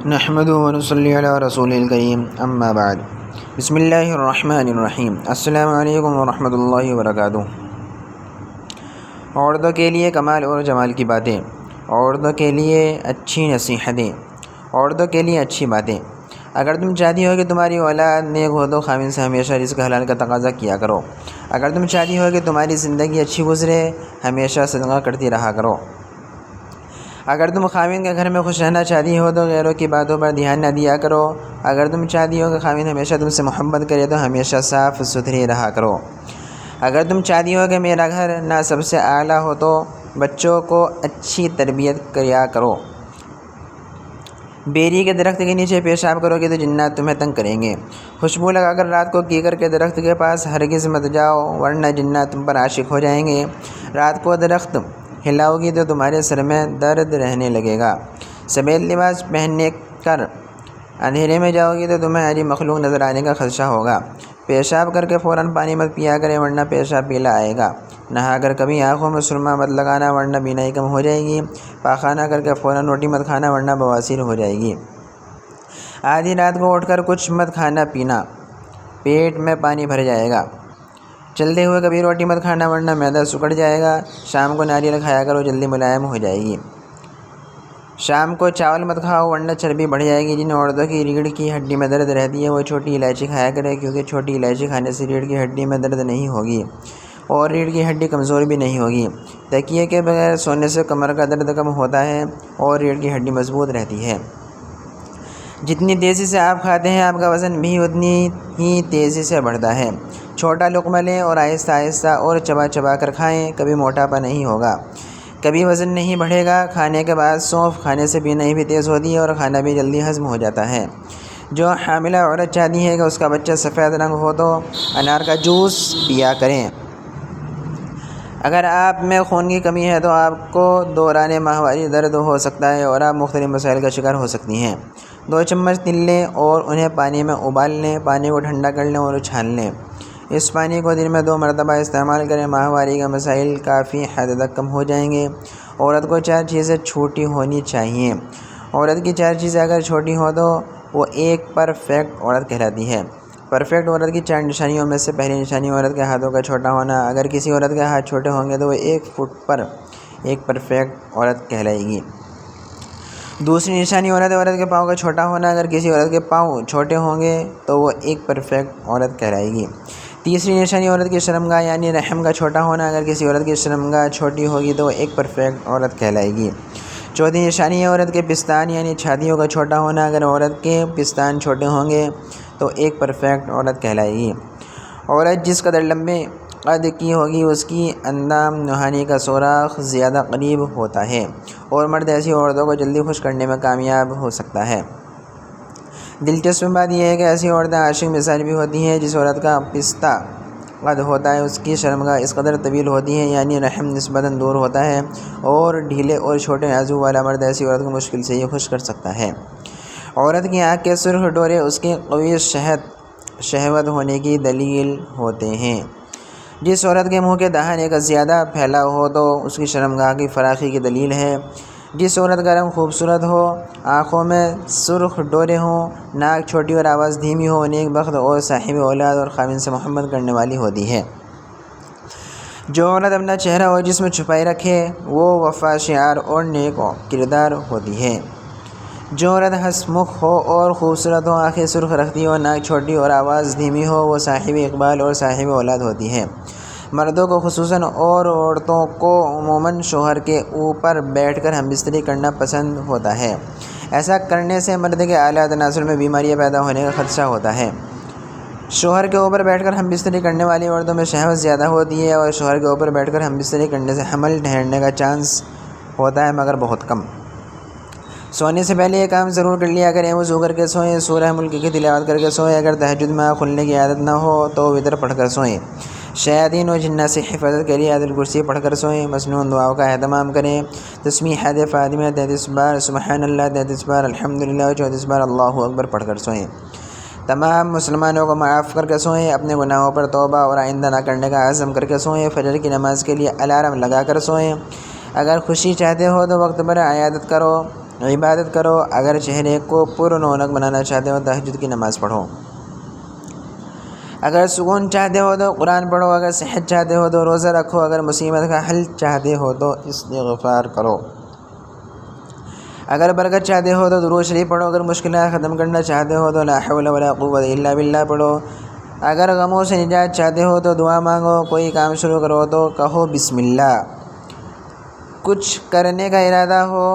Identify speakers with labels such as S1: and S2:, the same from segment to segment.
S1: نحمده ونصلي علی رسول الکریم اما بعد بسم اللہ الرحمن الرحیم السلام علیکم ورحمۃ اللہ وبرکاتہ۔ عورتوں کے لیے کمال اور جمال کی باتیں، عورتوں کے لیے اچھی نصیحتیں، عورتوں کے لیے اچھی باتیں۔ اگر تم چاہتی ہو کہ تمہاری اولاد نیک ہو تو خاوند سے ہمیشہ رزق حلال کا تقاضا کیا کرو۔ اگر تم چاہتی ہو کہ تمہاری زندگی اچھی گزرے ہمیشہ صدقہ کرتی رہا کرو۔ اگر تم خاوند کے گھر میں خوش رہنا چاہتی ہو تو غیروں کی باتوں پر دھیان نہ دیا کرو۔ اگر تم چاہتی ہو کہ خاوند ہمیشہ تم سے محبت کرے تو ہمیشہ صاف ستھری رہا کرو۔ اگر تم چاہتی ہو کہ میرا گھر نہ سب سے اعلیٰ ہو تو بچوں کو اچھی تربیت کیا کرو۔ بیری کے درخت کے نیچے پیشاب کرو گے تو جنات تمہیں تنگ کریں گے۔ خوشبو لگا کر رات کو کیکر کے درخت کے پاس ہرگز مت جاؤ ورنہ جنات تم پر عاشق ہو جائیں گے۔ رات کو درخت ہلاؤ گی تو تمہارے سر میں درد رہنے لگے گا۔ سفید لباس پہننے کر اندھیرے میں جاؤ گی تو تمہیں ایسی مخلوق نظر آنے کا خدشہ ہوگا۔ پیشاب کر کے فوراً پانی مت پیا کرے ورنہ پیشاب پیلا آئے گا۔ نہا کر کبھی آنکھوں میں سرما مت لگانا ورنہ بینائی کم ہو جائے گی۔ پاخانہ کر کے فوراً روٹی مت کھانا ورنہ بواسیر ہو جائے گی۔ آدھی رات کو اٹھ کر کچھ مت کھانا پینا، پیٹ میں پانی بھر جائے گا۔ چلتے ہوئے کبھی روٹی مت کھانا ورنہ معدہ سکڑ جائے گا۔ شام کو ناریل کھایا کرو، جلدی ملائم ہو جائے گی۔ شام کو چاول مت کھاؤ ورنہ چربی بڑھ جائے گی۔ جن عورتوں کی ریڑھ کی ہڈی میں درد رہتی ہے وہ چھوٹی الائچی کھایا کرے کیونکہ چھوٹی الائچی کھانے سے ریڑھ کی ہڈی میں درد نہیں ہوگی اور ریڑھ کی ہڈی کمزور بھی نہیں ہوگی۔ تکیے کے بغیر سونے سے کمر کا درد کم ہوتا ہے اور ریڑھ کی ہڈی مضبوط رہتی ہے۔ جتنی تیزی سے آپ کھاتے ہیں آپ کا وزن بھی اتنی ہی تیزی سے بڑھتا ہے۔ چھوٹا لقمہ لیں اور آہستہ آہستہ اور چبا چبا کر کھائیں، کبھی موٹاپا نہیں ہوگا، کبھی وزن نہیں بڑھے گا۔ کھانے کے بعد سونف کھانے سے بینائی بھی تیز ہوتی ہے اور کھانا بھی جلدی ہضم ہو جاتا ہے۔ جو حاملہ عورت چاہتی ہے کہ اس کا بچہ سفید رنگ ہو تو انار کا جوس پیا کریں۔ اگر آپ میں خون کی کمی ہے تو آپ کو دوران ماہواری درد ہو سکتا ہے اور آپ مختلف مسائل کا شکار ہو سکتی ہیں۔ 2 چمچ تل لیں اور انہیں پانی میں ابال لیں، پانی کو ٹھنڈا کر لیں اور چھان لیں۔ اس پانی کو دن میں 2 مرتبہ استعمال کریں، ماہواری کے مسائل کافی حد تک کم ہو جائیں گے۔ عورت کو 4 چیزیں چھوٹی ہونی چاہیے۔ عورت کی 4 چیزیں اگر چھوٹی ہوں تو وہ ایک پرفیکٹ عورت کہلاتی ہے۔ پرفیکٹ عورت کی 4 نشانیوں میں سے پہلی نشانی عورت کے ہاتھوں کا چھوٹا ہونا۔ اگر کسی عورت کے ہاتھ چھوٹے ہوں گے تو وہ 1 فٹ پر ایک پرفیکٹ عورت کہلائے گی۔ دوسری نشانی عورت کے پاؤں کا چھوٹا ہونا۔ اگر کسی عورت کے پاؤں چھوٹے ہوں گے تو وہ ایک پرفیکٹ عورت کہلائے گی۔ تیسری نشانی عورت کی شرمگاہ یعنی رحم کا چھوٹا ہونا۔ اگر کسی عورت کی شرمگاہ چھوٹی ہوگی تو وہ ایک پرفیکٹ عورت کہلائے گی۔ چوتھی نشانی ہے عورت کے پستان یعنی چھاتیوں کا چھوٹا ہونا۔ اگر عورت کے پستان چھوٹے ہوں گے تو ایک پرفیکٹ عورت کہلائے گی۔ عورت جس قدر لمبے قد کی ہوگی اس کی اندام نہانی کا سوراخ زیادہ قریب ہوتا ہے اور مرد ایسی عورتوں کو جلدی خوش کرنے میں کامیاب ہو سکتا ہے۔ دلچسپ بات یہ ہے کہ ایسی عورتیں عاشق مثال بھی ہوتی ہیں۔ جس عورت کا پستہ قد ہوتا ہے اس کی شرمگاہ اس قدر طویل ہوتی ہے یعنی رحم نسبتاً دور ہوتا ہے اور ڈھیلے اور چھوٹے عضو والا مرد ایسی عورت کو مشکل سے ہی خوش کر سکتا ہے۔ عورت کی آنکھ کے سرخ ڈورے اس کی قوی شہوت ہونے کی دلیل ہوتے ہیں۔ جس عورت کے منہ کے دہانے کا زیادہ پھیلاؤ ہو تو اس کی شرمگاہ کی فراخی کی دلیل ہے۔ جس عورت کا رنگ خوبصورت ہو، آنکھوں میں سرخ ڈورے ہوں، ناک چھوٹی اور آواز دھیمی ہو، نیک بخت اور صاحب اولاد اور خاوند سے محبت کرنے والی ہوتی ہے۔ جو عورت اپنا چہرہ اور جسم چھپائے رکھے وہ وفا شعار اور نیک کردار ہوتی ہے۔ جو عورت ہنسمکھ ہو اور خوبصورت ہو، آنکھیں سرخ رکھتی ہو، ناک چھوٹی اور آواز دھیمی ہو وہ صاحب اقبال اور صاحب اولاد ہوتی ہے۔ مردوں کو خصوصاً اور عورتوں کو عموماً شوہر کے اوپر بیٹھ کر ہم بستری کرنا پسند ہوتا ہے۔ ایسا کرنے سے مرد کے اعلیٰ تناسل میں بیماریاں پیدا ہونے کا خدشہ ہوتا ہے۔ شوہر کے اوپر بیٹھ کر ہم بستری کرنے والی عورتوں میں شہوت زیادہ ہوتی ہے اور شوہر کے اوپر بیٹھ کر ہم بستری کرنے سے حمل ٹھہرنے کا چانس ہوتا ہے مگر بہت کم۔ سونے سے پہلے یہ کام ضرور کر لیا کریں، وضو کر کے سوئیں، سورہ ملک کی تلاوت کر کے سوئیں۔ اگر تہجد میں آنکھ کھلنے کی عادت نہ ہو تو وتر پڑھ کر سوئیں۔ شیاطین و جنات سے حفاظت کے لیے آیت الکرسی پڑھ کر سوئیں۔ مسنون دعاؤں کا اہتمام کریں۔ تسبیحات فاطمیہ 33 بار، سبحان اللہ 33 بار، الحمدللہ 34 بار، اللہ اکبر پڑھ کر سوئیں۔ تمام مسلمانوں کو معاف کر کے سوئیں۔ اپنے گناہوں پر توبہ اور آئندہ نہ کرنے کا عزم کر کے سوئیں۔ فجر کی نماز کے لیے الارم لگا کر سوئیں۔ اگر خوشی چاہتے ہو تو وقت پر عیادت کرو عبادت کرو، اگر چہرے کو پر رونق بنانا چاہتے ہو تہجد کی نماز پڑھو، اگر سکون چاہتے ہو تو قرآن پڑھو، اگر صحت چاہتے ہو تو روزہ رکھو، اگر مصیبت کا حل چاہتے ہو تو استغفار کرو، اگر برکت چاہتے ہو تو درود شریف پڑھو، اگر مشکلات ختم کرنا چاہتے ہو تو لا حول ولا قوت الا باللہ پڑھو، اگر غموں سے نجات چاہتے ہو تو دعا مانگو، کوئی کام شروع کرو تو کہو بسم اللہ، کچھ کرنے کا ارادہ ہو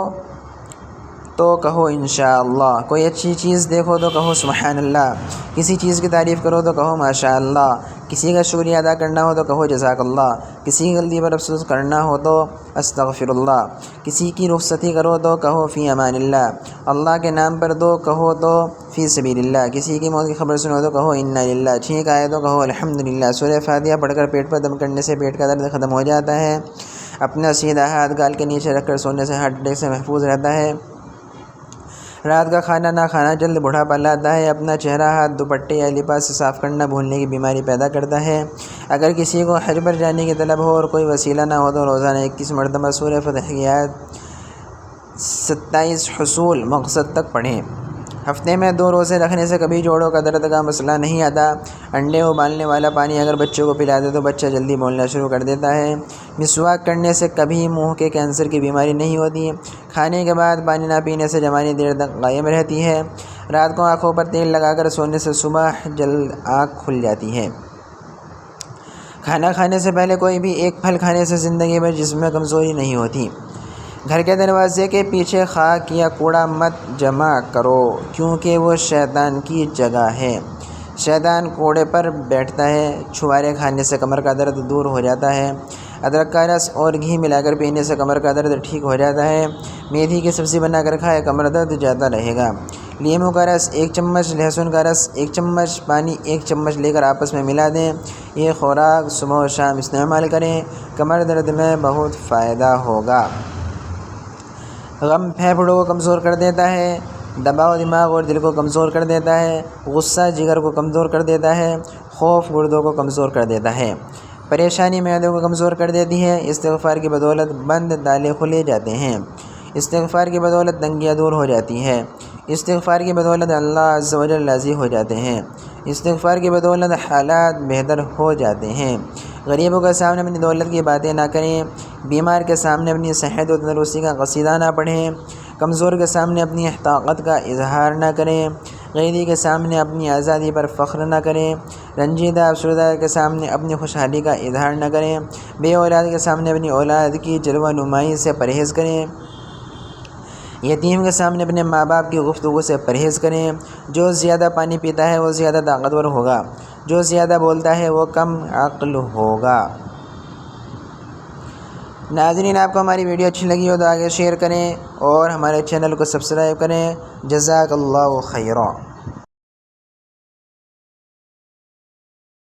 S1: تو کہو انشاءاللہ، کوئی اچھی چیز دیکھو تو کہو سبحان اللہ، کسی چیز کی تعریف کرو تو کہو ماشاء اللہ، کسی کا شکریہ ادا کرنا ہو تو کہو جزاک اللہ، کسی کی غلطی پر افسوس کرنا ہو تو استغفر اللہ، کسی کی رخصتی کرو تو کہو فی امان اللہ، اللہ کے نام پر دو کہو تو فی سبیل اللہ، کسی کی موت کی خبر سنو تو کہو انا للہ، ٹھیک آئے تو کہو الحمدللہ۔ سورہ فاتحہ پڑھ کر پیٹ پر دم کرنے سے پیٹ کا درد ختم ہو جاتا ہے، اپنا سیدھا ہاتھ گال کے نیچے رکھ کر سونے سے ہارٹ اٹیک سے محفوظ رہتا ہے، رات کا کھانا نہ کھانا جلد بڑھاپا لاتا ہے، اپنا چہرہ ہاتھ دوپٹے یا لباس سے صاف کرنا بھولنے کی بیماری پیدا کرتا ہے، اگر کسی کو حج پر جانے کی طلب ہو اور کوئی وسیلہ نہ ہو تو روزانہ 21 مرتبہ سورہ فتح کی آیت 27 حصول مقصد تک پڑھیں۔ ہفتے میں 2 روزے رکھنے سے کبھی جوڑوں کا درد کا مسئلہ نہیں آتا، انڈے ابالنے والا پانی اگر بچوں کو پلا دے تو بچہ جلدی بولنا شروع کر دیتا ہے، مسواک کرنے سے کبھی منہ کے کینسر کی بیماری نہیں ہوتی، کھانے کے بعد پانی نہ پینے سے جوانی دیر تک قائم رہتی ہے، رات کو آنکھوں پر تیل لگا کر سونے سے صبح جلد آنکھ کھل جاتی ہے، کھانا کھانے سے پہلے کوئی بھی ایک پھل کھانے سے زندگی میں جسم میں کمزوری نہیں ہوتی، گھر کے دروازے کے پیچھے خاک یا کوڑا مت جمع کرو کیونکہ وہ شیطان کی جگہ ہے، شیطان کوڑے پر بیٹھتا ہے، چھوارے کھانے سے کمر کا درد دور ہو جاتا ہے، ادرک کا رس اور گھی ملا کر پینے سے کمر کا درد ٹھیک ہو جاتا ہے، میتھی کی سبزی بنا کر کھائے کمر درد جاتا رہے گا، لیموں کا رس 1 چمچ، لہسن کا رس 1 چمچ، پانی 1 چمچ لے کر آپس میں ملا دیں، یہ خوراک صبح و شام استعمال کریں، کمر درد میں بہت فائدہ ہوگا۔ غم پھیپھڑوں کو کمزور کر دیتا ہے، دباؤ دماغ اور دل کو کمزور کر دیتا ہے، غصہ جگر کو کمزور کر دیتا ہے، خوف گردوں کو کمزور کر دیتا ہے، پریشانی معدے کو کمزور کر دیتی ہے، استغفار کی بدولت بند تالے کھلے جاتے ہیں، استغفار کی بدولت تنگیاں دور ہو جاتی ہیں، استغفار کی بدولت اللہ عز و جل راضی ہو جاتے ہیں، استغفار کی بدولت حالات بہتر ہو جاتے ہیں، غریبوں کے سامنے اپنی دولت کی باتیں نہ کریں، بیمار کے سامنے اپنی صحت و تندرستی کا قصیدہ نہ پڑھیں، کمزور کے سامنے اپنی طاقت کا اظہار نہ کریں، قیدی کے سامنے اپنی آزادی پر فخر نہ کریں، رنجیدہ افسردہ کے سامنے اپنی خوشحالی کا اظہار نہ کریں، بے اولاد کے سامنے اپنی اولاد کی جلوہ نمائی سے پرہیز کریں، یتیم کے سامنے اپنے ماں باپ کی گفتگو سے پرہیز کریں، جو زیادہ پانی پیتا ہے وہ زیادہ طاقتور ہوگا، جو زیادہ بولتا ہے وہ کم عقل ہوگا۔ ناظرین، آپ کو ہماری ویڈیو اچھی لگی ہو تو آگے شیئر کریں اور ہمارے چینل کو سبسکرائب کریں۔ جزاک اللہ خیرا۔